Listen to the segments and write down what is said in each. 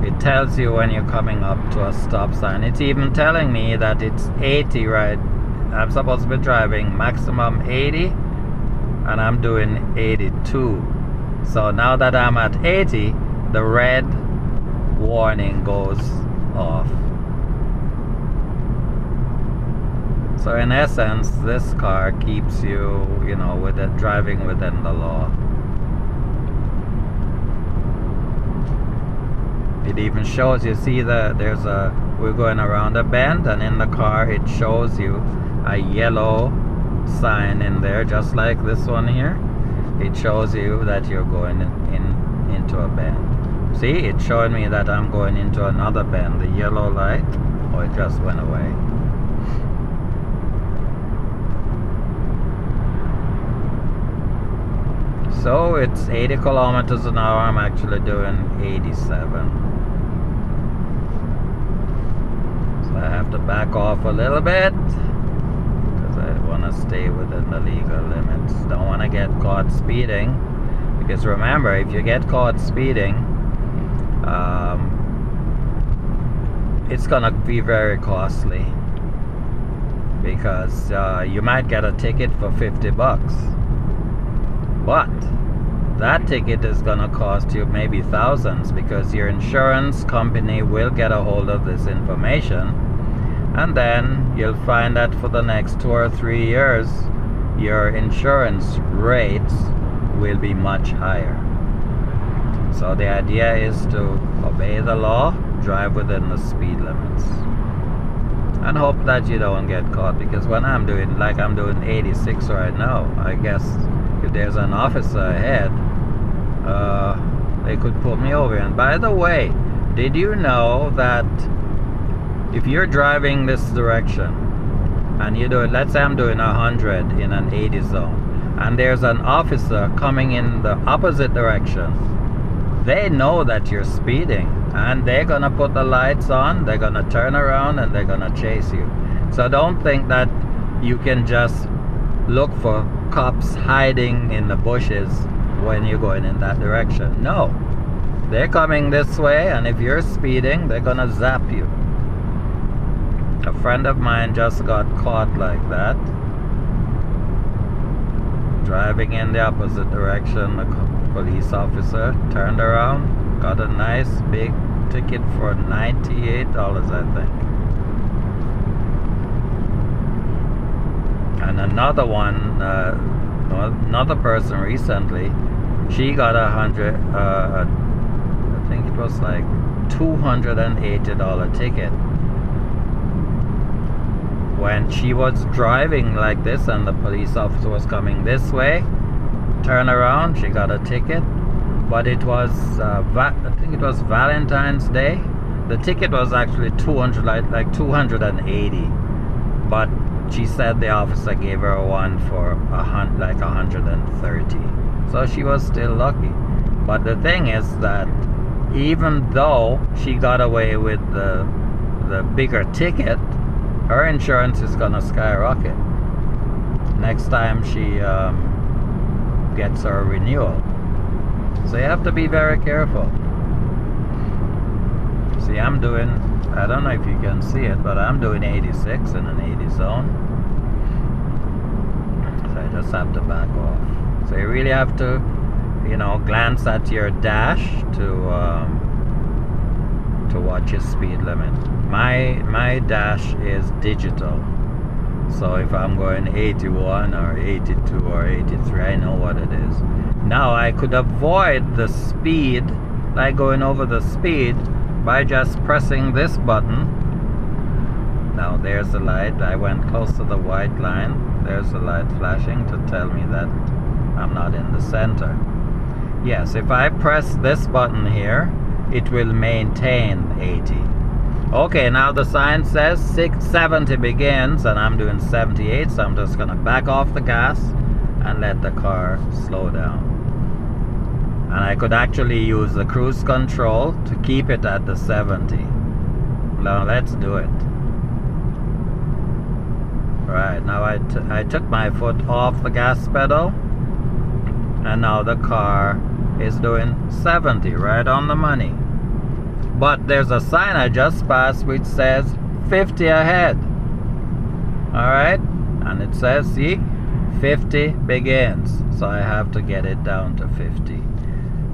It tells you when you're coming up to a stop sign. It's even telling me that it's 80, right? I'm supposed to be driving maximum 80, and I'm doing 82. So now that I'm at 80, the red warning goes off. So in essence, this car keeps you, you know, driving within the law. It even shows you, see we're going around a bend, and in the car it shows you a yellow sign in there, just like this one here. It shows you that you're going into a bend. See, it's showing me that I'm going into another bend. The yellow light, oh, it just went away. So it's 80 kilometers an hour. I'm actually doing 87. So I have to back off a little bit because I want to stay within the legal limits. Don't want to get caught speeding, because remember, if you get caught speeding, it's gonna be very costly, because you might get a ticket for 50 bucks. But that ticket is gonna cost you maybe thousands, because your insurance company will get a hold of this information, and then you'll find that for the next 2 or 3 years, your insurance rates will be much higher. So the idea is to obey the law, drive within the speed limits, and hope that you don't get caught. Because when I'm doing 86 right now, I guess if there's an officer ahead, they could pull me over. And by the way, did you know that if you're driving this direction and you do it, let's say I'm doing 100 in an 80 zone, and there's an officer coming in the opposite direction, they know that you're speeding, and they're gonna put the lights on, they're gonna turn around, and they're gonna chase you. So don't think that you can just look for cops hiding in the bushes when you're going in that direction. No, they're coming this way, and if you're speeding, they're gonna zap you. A friend of mine just got caught like that, driving in the opposite direction. The police officer turned around, got a nice big ticket for $98, I think. And another one, another person recently, she got I think it was like $280 ticket when she was driving like this, and the police officer was coming this way. Turn around, she got a ticket, but it was I think it was Valentine's Day. The ticket was actually 200, like 280, but she said the officer gave her one for like 130. So she was still lucky. But the thing is that even though she got away with the bigger ticket, her insurance is gonna skyrocket next time she gets her renewal. So you have to be very careful. See, I'm doing, I don't know if you can see it, but I'm doing 86 in an 80 zone. So I just have to back off. So you really have to, you know, glance at your dash to watch your speed limit. My dash is digital. So if I'm going 81 or 82 or 83, I know what it is. Now I could avoid the speed, like going over the speed, by just pressing this button. Now there's the light. I went close to the white line. There's the light flashing to tell me that I'm not in the center. Yes, if I press this button here, it will maintain 80. Okay, now the sign says 670 begins, and I'm doing 78, so I'm just gonna back off the gas and let the car slow down. And I could actually use the cruise control to keep it at the 70. Now let's do it. Right, now I took my foot off the gas pedal, and now the car is doing 70, right on the money. But there's a sign I just passed which says 50 ahead. Alright? And it says, see, 50 begins. So I have to get it down to 50.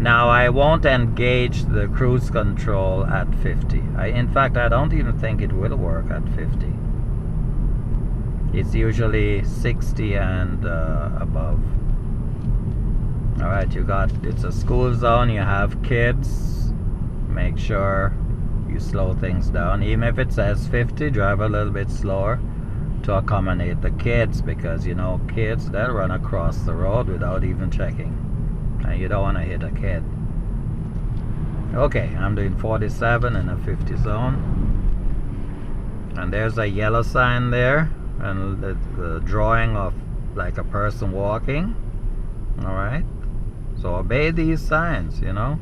Now I won't engage the cruise control at 50. In fact, I don't even think it will work at 50. It's usually 60 and above. Alright, it's a school zone, you have kids. Make sure you slow things down. Even if it says 50, drive a little bit slower to accommodate the kids, because you know, kids, they'll run across the road without even checking. And you don't want to hit a kid. Okay, I'm doing 47 in a 50 zone. And there's a yellow sign there, and the drawing of like a person walking. Alright, so obey these signs, you know.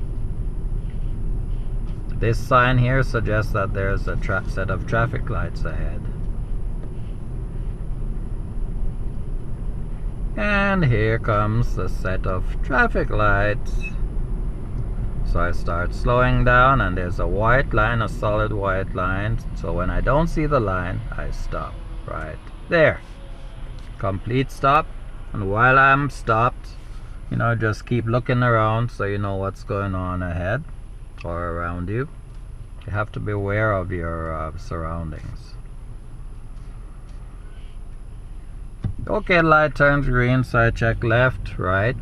This sign here suggests that there's a set of traffic lights ahead. And here comes the set of traffic lights. So I start slowing down, and there's a white line, a solid white line. So when I don't see the line, I stop right there. Complete stop. And while I'm stopped, you know, just keep looking around so you know what's going on ahead or around you. You have to be aware of your surroundings. Okay, light turns green, so I check left, right,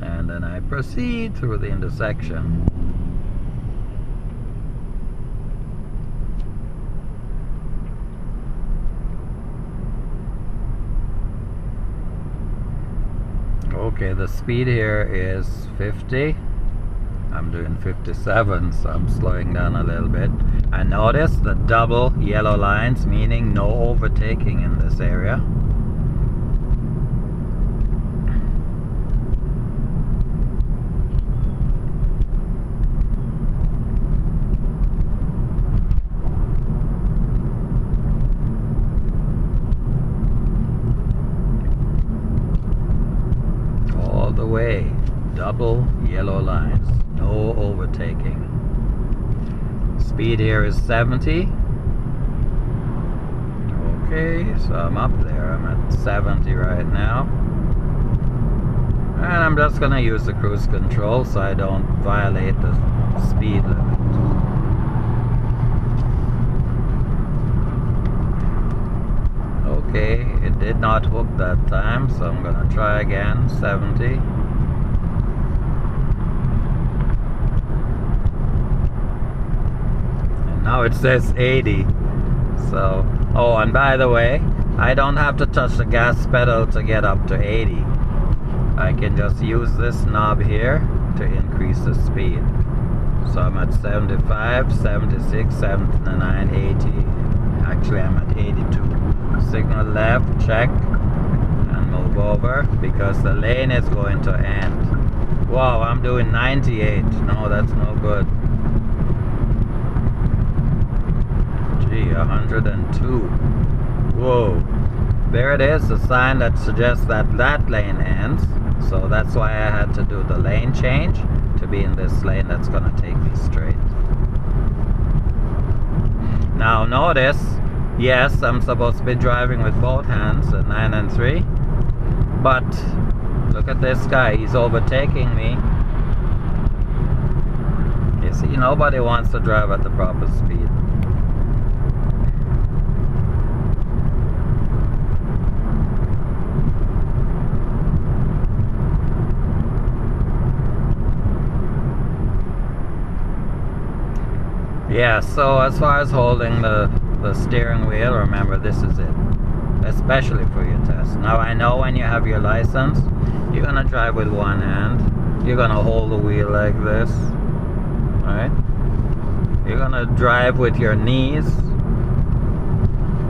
and then I proceed through the intersection. Okay, the speed here is 50. I'm doing 57, so I'm slowing down a little bit. I notice the double yellow lines, meaning no overtaking in this area. All the way, double yellow lines. No overtaking. Speed here is 70. Okay, so I'm up there. I'm at 70 right now. And I'm just gonna use the cruise control so I don't violate the speed limit. Okay, it did not hook that time, so I'm gonna try again. 70. Now it says 80. So, oh, and by the way, I don't have to touch the gas pedal to get up to 80. I can just use this knob here to increase the speed. So I'm at 75, 76, 79, 80. Actually, I'm at 82. Signal left, check, and move over because the lane is going to end. Wow, I'm doing 98. No, that's no good. 102. Whoa, there it is, the sign that suggests that that lane ends. So that's why I had to do the lane change to be in this lane that's going to take me straight. Now notice, yes, I'm supposed to be driving with both hands at 9 and 3, but look at this guy, he's overtaking me. You see, nobody wants to drive at the proper speed. Yeah, so as far as holding the steering wheel, remember this is it, especially for your test. Now I know when you have your license, you're gonna drive with one hand, you're gonna hold the wheel like this, right? You're gonna drive with your knees.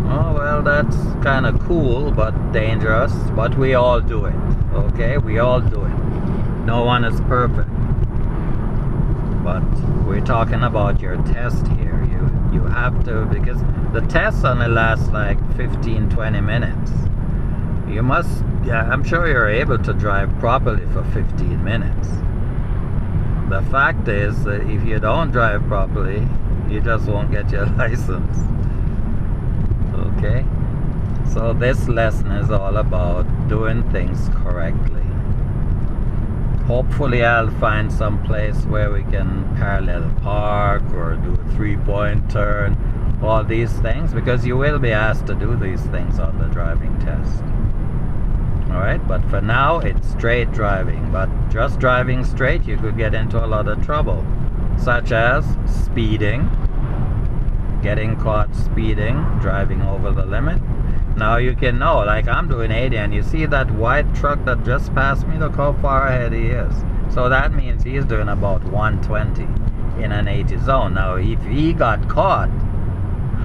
Oh well, that's kind of cool but dangerous, but we all do it, okay? We all do it. No one is perfect. But we're talking about your test here. You have to, because the test only lasts like 15-20 minutes. You must, yeah, I'm sure you're able to drive properly for 15 minutes. The fact is that if you don't drive properly, you just won't get your license. Okay? So this lesson is all about doing things correctly. Hopefully I'll find some place where we can parallel park or do a 3-point turn, all these things, because you will be asked to do these things on the driving test. Alright, but for now it's straight driving, but just driving straight you could get into a lot of trouble, such as speeding, getting caught speeding, driving over the limit. Now you can know, like I'm doing 80 and you see that white truck that just passed me, look how far ahead he is. So that means he's doing about 120 in an 80 zone. Now if he got caught,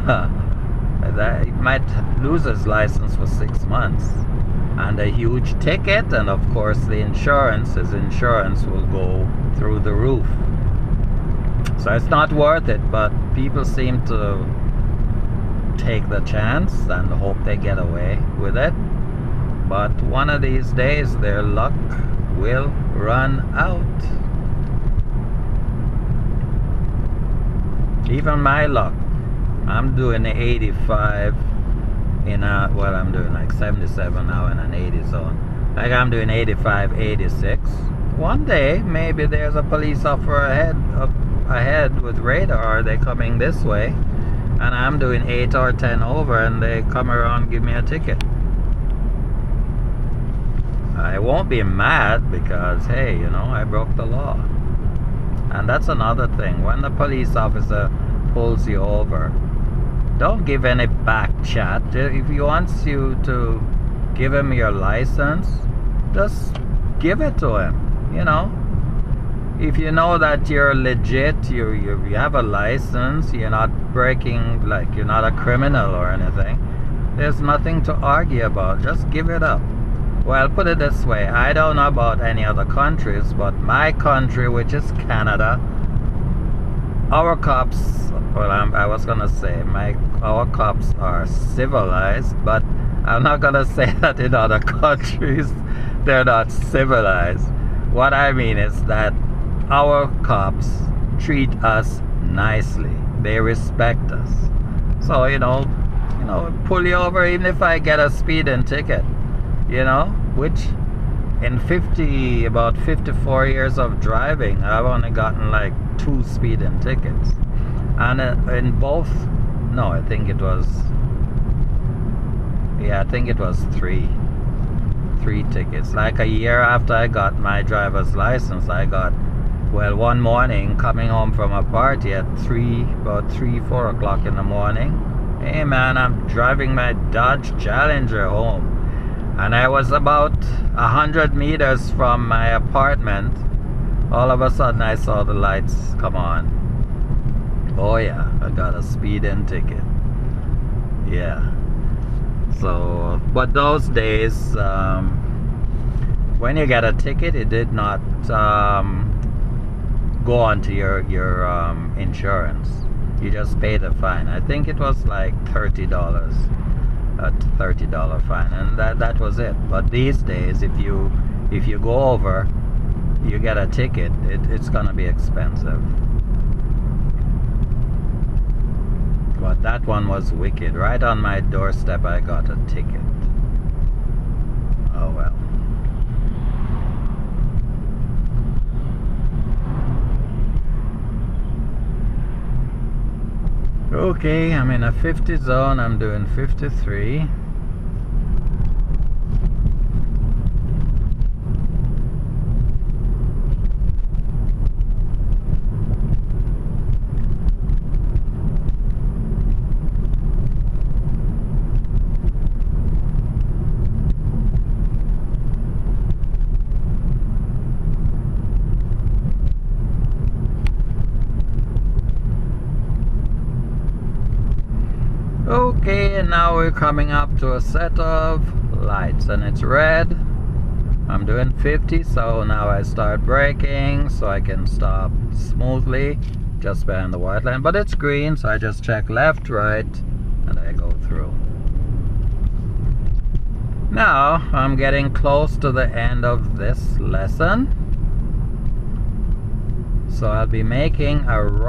that he might lose his license for 6 months. And a huge ticket, and of course the his insurance will go through the roof. So it's not worth it, but people seem to take the chance and hope they get away with it. But one of these days their luck will run out. Even my luck. I'm doing the 85 in a, well, I'm doing like 77 now in an 80 zone. Like I'm doing 85, 86. One day maybe there's a police officer ahead with radar. They're coming this way, and I'm doing 8 or 10 over, and they come around and give me a ticket. I won't be mad because, hey, you know, I broke the law. And that's another thing. When the police officer pulls you over, don't give any back chat. If he wants you to give him your license, just give it to him, you know. If you know that you're legit, you have a license, you're not breaking, like you're not a criminal or anything, there's nothing to argue about. Just give it up. Well, put it this way, I don't know about any other countries, but my country, which is Canada, our cops, well, I was gonna say our cops are civilized, but I'm not gonna say that in other countries they're not civilized. What I mean is that our cops treat us nicely. They respect us. So, you know, pull you over even if I get a speeding ticket, you know, which in about 54 years of driving, I've only gotten like 2 speeding tickets. And in both, no, I think it was 3 tickets. Like a year after I got my driver's license, I got, well, one morning coming home from a party at about 3-4 o'clock in the morning. Hey man, I'm driving my Dodge Challenger home, and I was about 100 meters from my apartment. All of a sudden I saw the lights come on. Oh yeah, I got a speeding ticket. Yeah. So, but those days, when you get a ticket, it did not go onto your insurance. You just pay the fine. I think it was like $30, a $30 fine, and that was it. But these days, if you go over, you get a ticket, it's gonna be expensive. But that one was wicked. Right on my doorstep I got a ticket. Oh well. Okay, I'm in a 50 zone. I'm doing 53. Okay, and now we're coming up to a set of lights, and it's red. I'm doing 50, so now I start braking so I can stop smoothly just behind the white line. But it's green, so I just check left, right, and I go through. Now I'm getting close to the end of this lesson. So I'll be making a